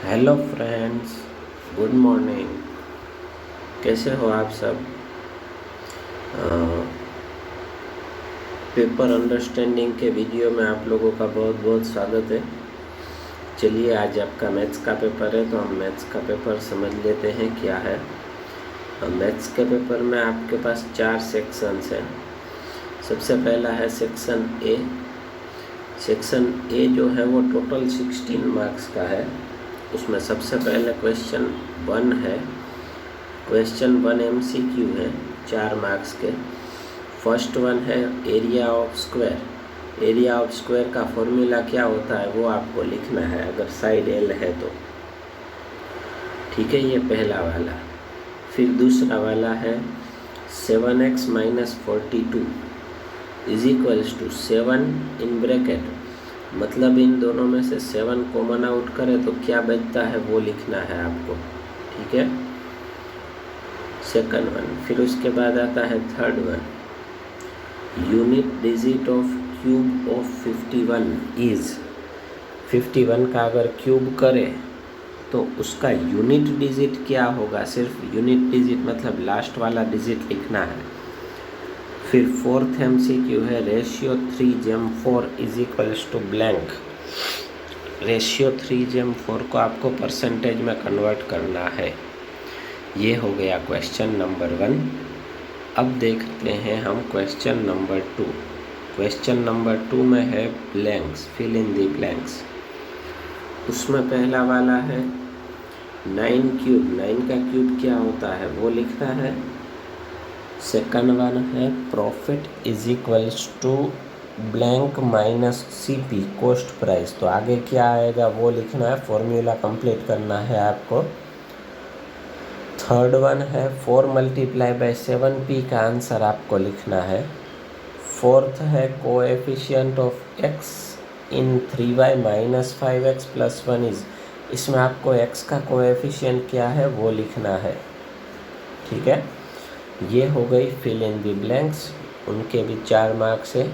Hello friends, good morning. कैसे हो आप सब? पेपर अंडरस्टैंडिंग के वीडियो में आप लोगों का बहुत बहुत स्वागत है। चलिए, आज आपका मैथ्स का पेपर है तो हम मैथ्स का पेपर समझ लेते हैं क्या है। मैथ्स के पेपर में आपके पास 4 सेक्शंस हैं। सबसे पहला है सेक्शन ए। सेक्शन ए जो है वो टोटल 16 मार्क्स का है। उसमें सबसे पहले क्वेश्चन 1 है। क्वेश्चन 1 MCQ है, 4 मार्क्स के। फर्स्ट वन है area of square. Area of square का फॉर्मूला क्या होता है वो आपको लिखना है, अगर साइड एल है तो। ठीक है, ये पहला वाला। फिर दूसरा वाला है 7x - 42 is equals to 7 in bracket, मतलब इन दोनों में से 7 कॉमन आउट करें तो क्या बचता है वो लिखना है आपको। ठीक है, सेकंड वन। फिर उसके बाद आता है third one, unit digit of cube of 51 is. 51 का अगर क्यूब करें तो उसका यूनिट डिजिट क्या होगा, सिर्फ यूनिट डिजिट मतलब लास्ट वाला डिजिट लिखना है। फिर फोर्थ MCQ है ratio 3/4 is equals to blank. Ratio 3/4 को आपको परसेंटेज में कन्वर्ट करना है। ये हो गया क्वेश्चन नंबर 1। अब देखते हैं हम क्वेश्चन नंबर 2। क्वेश्चन नंबर 2 में है blanks, fill in the blanks. उसमें पहला वाला है 9 क्यूब। 9 का क्यूब क्या होता है वो लिखना है। सेकंड वन है profit is equals to blank minus CP, cost price. तो आगे क्या आएगा वो लिखना है, फॉर्मूला कंप्लीट करना है आपको। थर्ड वन है 4 × 7p का आंसर आपको लिखना है। फोर्थ है coefficient of x in 3y - 5x + 1 is. इसमें आपको x का कोएफिशिएंट क्या है वो लिखना है। ठीक है, ये हो गई फिल इन दी ब्लैंक्स, उनके भी 4 मार्क्स है।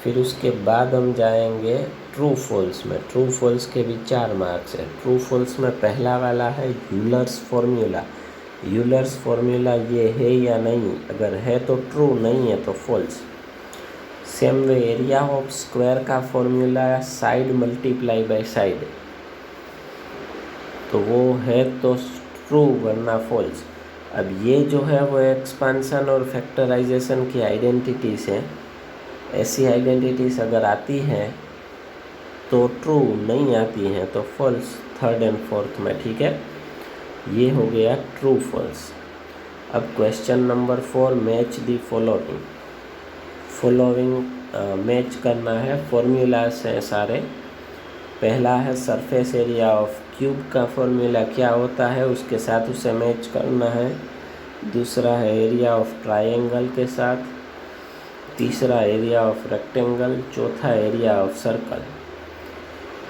फिर उसके बाद हम जाएंगे ट्रू फॉल्स में। ट्रू फॉल्स के भी 4 मार्क्स है। ट्रू फॉल्स में पहला वाला है यूलर्स फॉर्मूला। यूलर्स फॉर्मूला ये है या नहीं, अगर है तो ट्रू, नहीं है तो false. Same way area of square का formula side multiply by side, तो वो है तो ट्रू वरना फॉल्स। अब ये जो है वो एक्सपांसन और फैक्टराइजेशन की आइडेंटिटीज़ हैं। ऐसी आइडेंटिटीज़ अगर आती हैं तो ट्रू, नहीं आती हैं तो फॉल्स, थर्ड एंड फोर्थ में। ठीक है, ये हो गया ट्रू फॉल्स। अब question number 4, match the following. Match करना है, फॉर्मूलास हैं सारे। पहला है सरफेस एरिया ऑफ क्यूब का फॉर्मूला क्या होता है उसके साथ उसे मैच करना है। दूसरा है एरिया ऑफ ट्रायंगल के साथ। तीसरा एरिया ऑफ रेक्टेंगल। चौथा एरिया ऑफ सर्कल।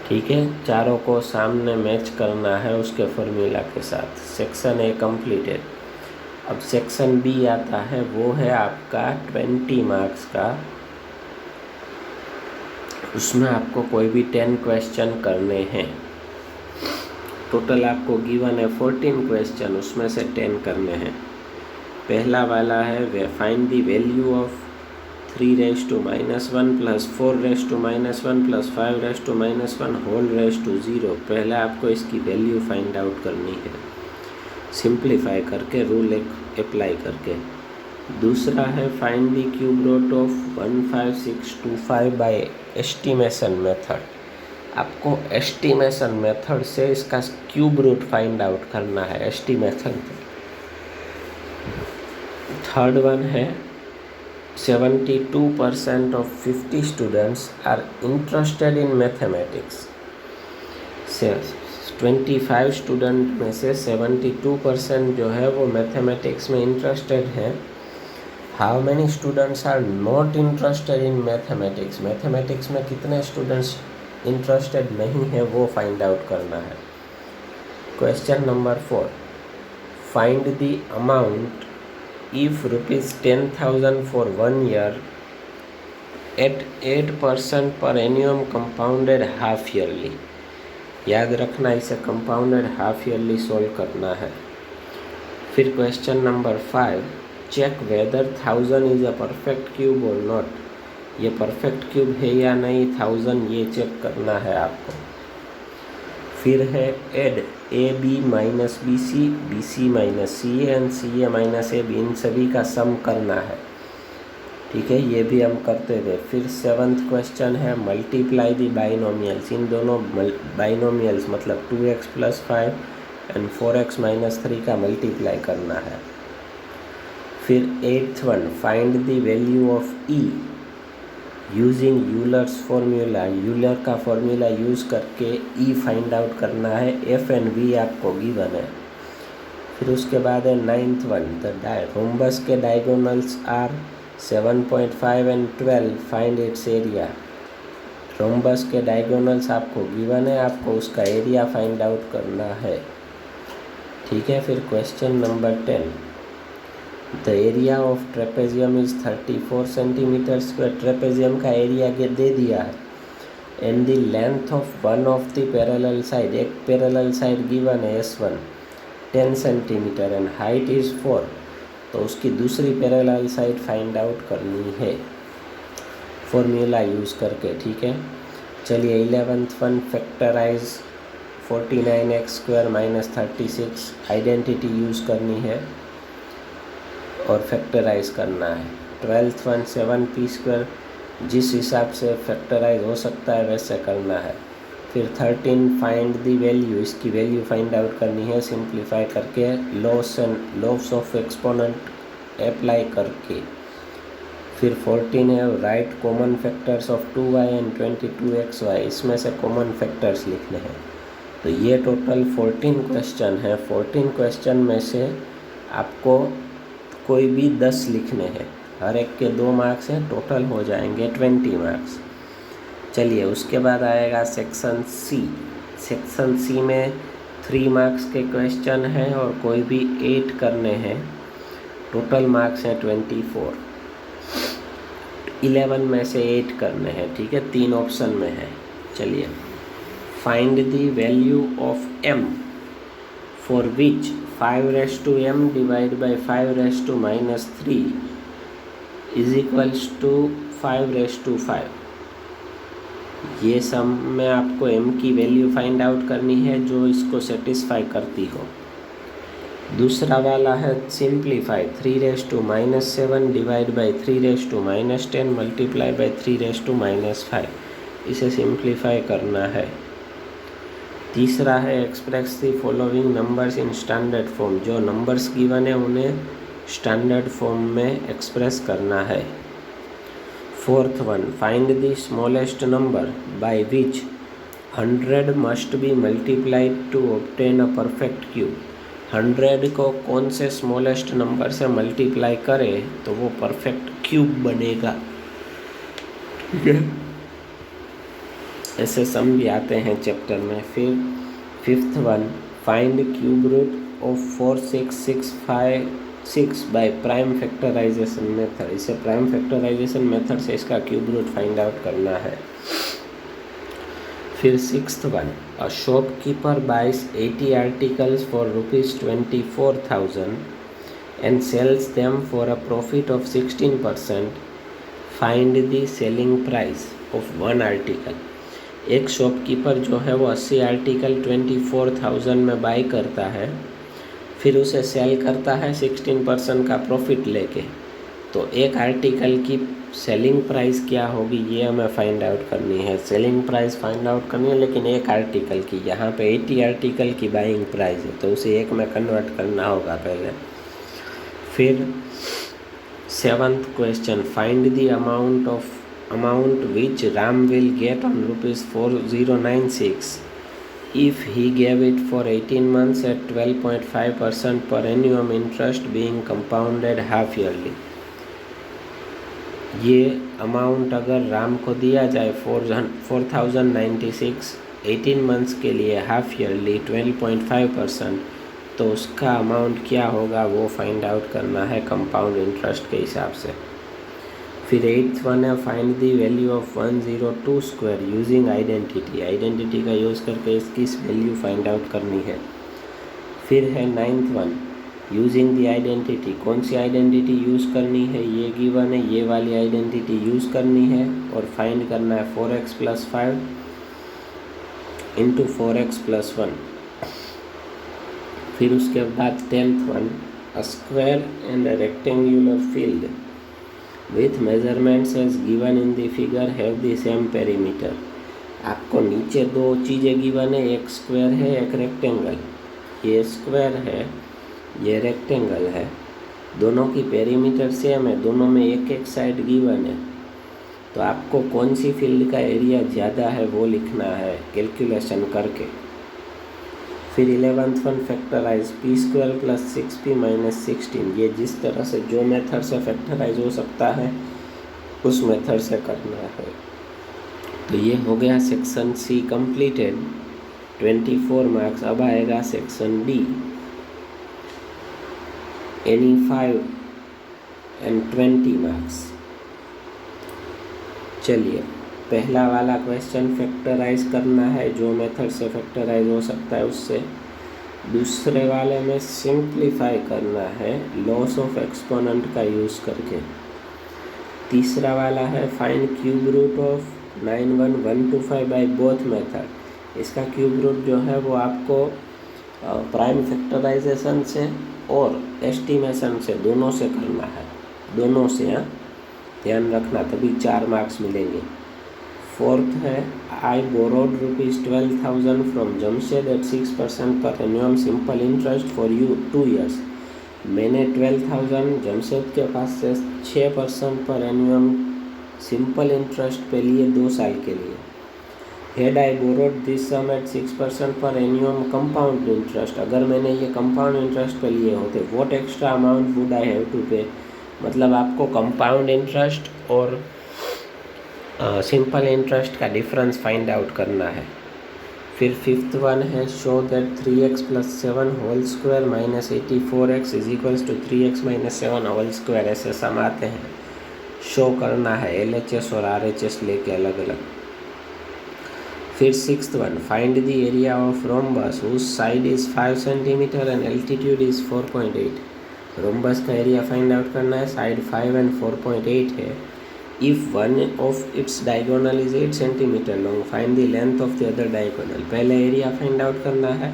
ठीक है, चारों को सामने मैच करना है उसके फॉर्मूला के साथ। Section A completed. अब सेक्शन बी आता है, वो है आपका 20 मार्क्स का। उसमें आपको कोई भी 10 क्वेश्चन करने हैं। टोटल आपको गिवन है 14 क्वेश्चन, उसमें से 10 करने हैं। पहला वाला है find the value of 3 - -1 + 4 - -1 + 5 - -1 whole raise to 0। पहले आपको इसकी वैल्यू फाइंड आउट करनी है, सिंप्लीफाई करके, रूल अप्लाई करके। दूसरा है find the cube root of 15625 by estimation method. आपको एस्टिमेशन मेथड से इसका क्यूब रूट फाइंड आउट करना है, एस्टिमेशन। थर्ड वन है 72% of 50 students are interested in mathematics। 25 student में से 72% जो है वो मैथमेटिक्स में इंटरेस्टेड हैं। How many students are not interested in mathematics. Mathematics में कितने स्टूडेंट्स इंटरेस्टेड नहीं है वो फाइंड आउट करना है। Question number 4, find the amount if rupees 10,000 for 1 year at 8% per annum compounded half yearly। याद रखना, इसे कंपाउंडेड हाफ ईयरली सॉल्व करना है। फिर question number 5, check whether 1000 is a perfect cube और नॉट। ये परफेक्ट क्यूब है या नहीं 1000, ये चेक करना है आपको। फिर है add A B minus B C, B C minus C A and C A minus A B, इन सभी का सम करना है। ठीक है, ये भी हम करते थे। फिर 7th क्वेश्चन है मल्टीप्लाई दी बाइनोमियल्स। इन दोनों बाइनोमियल्स मतलब 2x + 5 एंड 4x - 3 का मल्टीप्लाई करना है। फिर 8th one, find the value of E using Euler's formula. Euler का फॉर्मूला यूज़ करके ई फाइंड आउट करना है। एफ एंड वी आपको गिवन है। फिर उसके बाद है 9th वन, द रोम्बस के diagonals are 7.5 and 12, find its area. Rhombus के डायगोनल्स आपको गिवन है, आपको उसका एरिया फाइंड आउट करना है। ठीक है, फिर question number 10, the area of trapezium is 34 centimetre square. Trapezium का एरिया के दे दिया है। And the length of one of the parallel side, एक पैरेलल साइड गिवन है S1 10 centimetre and height is 4, तो उसकी दूसरी पैरेलल साइड फाइंड आउट करनी है फॉर्मूला यूज़ करके। ठीक है, चलिए 11th one, factorise 49x² - 36, identity use करनी है और फैक्टराइज करना है। 12th वन, 7p², जिस हिसाब से फैक्टराइज हो सकता है वैसे करना है। फिर 13, फाइंड दी वैल्यू, इसकी वैल्यू फाइंड आउट करनी है सिंप्लीफाई करके, लॉस ऑफ एक्सपोनेंट अप्लाई करके। फिर 14 है right common factors of 2y and 22xy, इसमें से कॉमन फैक्टर्स लिखने हैं। तो ये टोटल 14 क्वेश्चन है। 14 क्वेश्चन में से आपको कोई भी 10 लिखने हैं, हर एक के 2 मार्क्स हैं, टोटल हो जाएंगे 20 मार्क्स। चलिए उसके बाद आएगा सेक्शन सी। सेक्शन सी में 3 मार्क्स के क्वेश्चन हैं और कोई भी 8 करने हैं, टोटल मार्क्स हैं 24। 11 में से 8 करने हैं। ठीक है, 3 ऑप्शन में है। चलिए, find the value of m for which 5m / 5 is equals to 5/5। ये सम में आपको m की वैल्यू फाइंड आउट करनी है जो इसको सेटिस्फाई करती हो। दूसरा वाला है सिंप्लीफाई 3 - 7 / 3 - 10 मल्टीप्लाई बाई 3 - 5, इसे सिंप्लीफाई करना है। तीसरा है express the following numbers in standard form, जो नंबर्स गिवन है उन्हें स्टैंडर्ड फॉर्म में एक्सप्रेस करना है। 4th one, find the smallest number by which 100 must be multiplied to obtain a perfect cube. 100 को कौन से स्मॉलेस्ट नंबर से मल्टीप्लाई करे तो वो परफेक्ट क्यूब बनेगा। ठीक है, ऐसे सम भी आते हैं चैप्टर में। फिर 5th one, find cube root of 4656 by prime factorization method. इसे प्राइम फैक्टराइजेशन मेथड से इसका क्यूब रूट फाइंड आउट करना है। फिर 6th one, a shopkeeper buys 80 articles for ₹24,000 and sells them for a profit of 16%, find the selling price of 1 article. एक shopkeeper जो है वो 80 आर्टिकल 24,000 में बाई करता है, फिर उसे सेल करता है 16% का प्रॉफिट लेके। तो एक आर्टिकल की सेलिंग प्राइस क्या होगी ये हमें फाइंड आउट करनी है। सेलिंग प्राइस फाइंड आउट करनी है लेकिन एक आर्टिकल की, यहाँ पे 80 आर्टिकल की बाइंग प्राइस है तो उसे एक में कन्वर्ट करना होगा पहले। फिर 7th question, find the amount which Ram will get on ₹4096 if he gave it for 18 months at 12.5% per annum interest being compounded half yearly। ये अमाउंट अगर राम को दिया जाए 4096 18 मंथ्स के लिए हाफ ईयरली 12.5%, तो उसका अमाउंट क्या होगा वो फाइंड आउट करना है कंपाउंड इंटरेस्ट के हिसाब से। फिर 8th वन है find the value of 102 square using identity. Identity का यूज़ करके इसकी वैल्यू फाइंड आउट करनी है। फिर है 9th one using the identity. कौन सी आइडेंटिटी यूज़ करनी है, ये गिवन है, ये वाली आइडेंटिटी यूज़ करनी है और फाइंड करना है 4x + 5 × 4x + 1। फिर उसके बाद 10th one a square and a rectangular field with measurements as given in the figure have the same perimeter. आपको नीचे दो चीज़ें गिवन है, एक स्क्वायर है एक रेक्टेंगल। ये स्क्वायर है ये रेक्टेंगल है, दोनों की पेरीमीटर सेम है, दोनों में एक एक साइड गिवन है। तो आपको कौन सी फील्ड का एरिया ज़्यादा है वो लिखना है कैलकुलेशन करके। फिर 11th one factorise p² + 6p - 16। ये जिस तरह से जो मेथड से फैक्टराइज हो सकता है उस मेथड से करना है। तो ये हो गया सेक्शन सी कंप्लीटेड, 24 मार्क्स। अब आएगा section D, any 5 and 20 marks. चलिए पहला वाला क्वेश्चन फैक्टराइज करना है, जो मेथड से फैक्टराइज हो सकता है उससे। दूसरे वाले में सिंप्लीफाई करना है लॉस ऑफ एक्सपोनेंट का यूज़ करके। तीसरा वाला है find cube root of 91125 by both method. इसका क्यूब रूट जो है वो आपको प्राइम फैक्टराइजेशन से और एस्टिमेशन से दोनों से करना है, दोनों से, हाँ ध्यान रखना, तभी 4 मार्क्स मिलेंगे। फोर्थ है I borrowed ₹12,000 from Jamshed at 6% per annum simple interest for 2 years। मैंने 12,000 जमशेद के पास से 6% पर एनुअम सिंपल इंटरेस्ट पे लिए 2 साल के लिए। Had I borrowed this sum at 6% per एनुअम compound interest. अगर मैंने ये कंपाउंड इंटरेस्ट पे लिए होते what extra amount would I have to pay. मतलब आपको कंपाउंड इंटरेस्ट और सिंपल इंटरेस्ट का डिफरेंस फाइंड आउट करना है। फिर 5th वन है show that 3x + 7 whole square - 84x = 3x - 7 whole square. ऐसे सम आते हैं, शो करना है LHS और RHS लेके अलग अलग। फिर 6th one find the area of rhombus whose side is 5 cm and altitude is 4.8। Rhombus का एरिया फाइंड आउट करना है, साइड 5 and 4.8 है। If one of its diagonal is 8 cm long find the length of the other diagonal. पहले area find out करना है,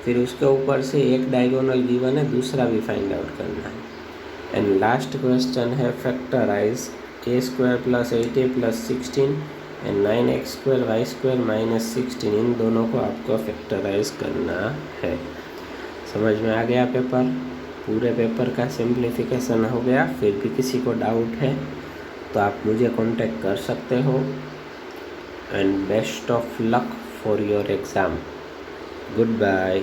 फिर उसके ऊपर से एक डायगोनल गिवन है, दूसरा भी फाइंड आउट करना है। एंड लास्ट क्वेश्चन है factorize a² + 8a + 16 and 9x² y² - 16। इन दोनों को आपको फैक्टराइज करना है। समझ में आ गया पेपर? पूरे पेपर का सिंप्लीफिकेशन हो गया। फिर भी किसी को डाउट है तो आप मुझे कांटेक्ट कर सकते हो। And best of luck for your exam. Good bye.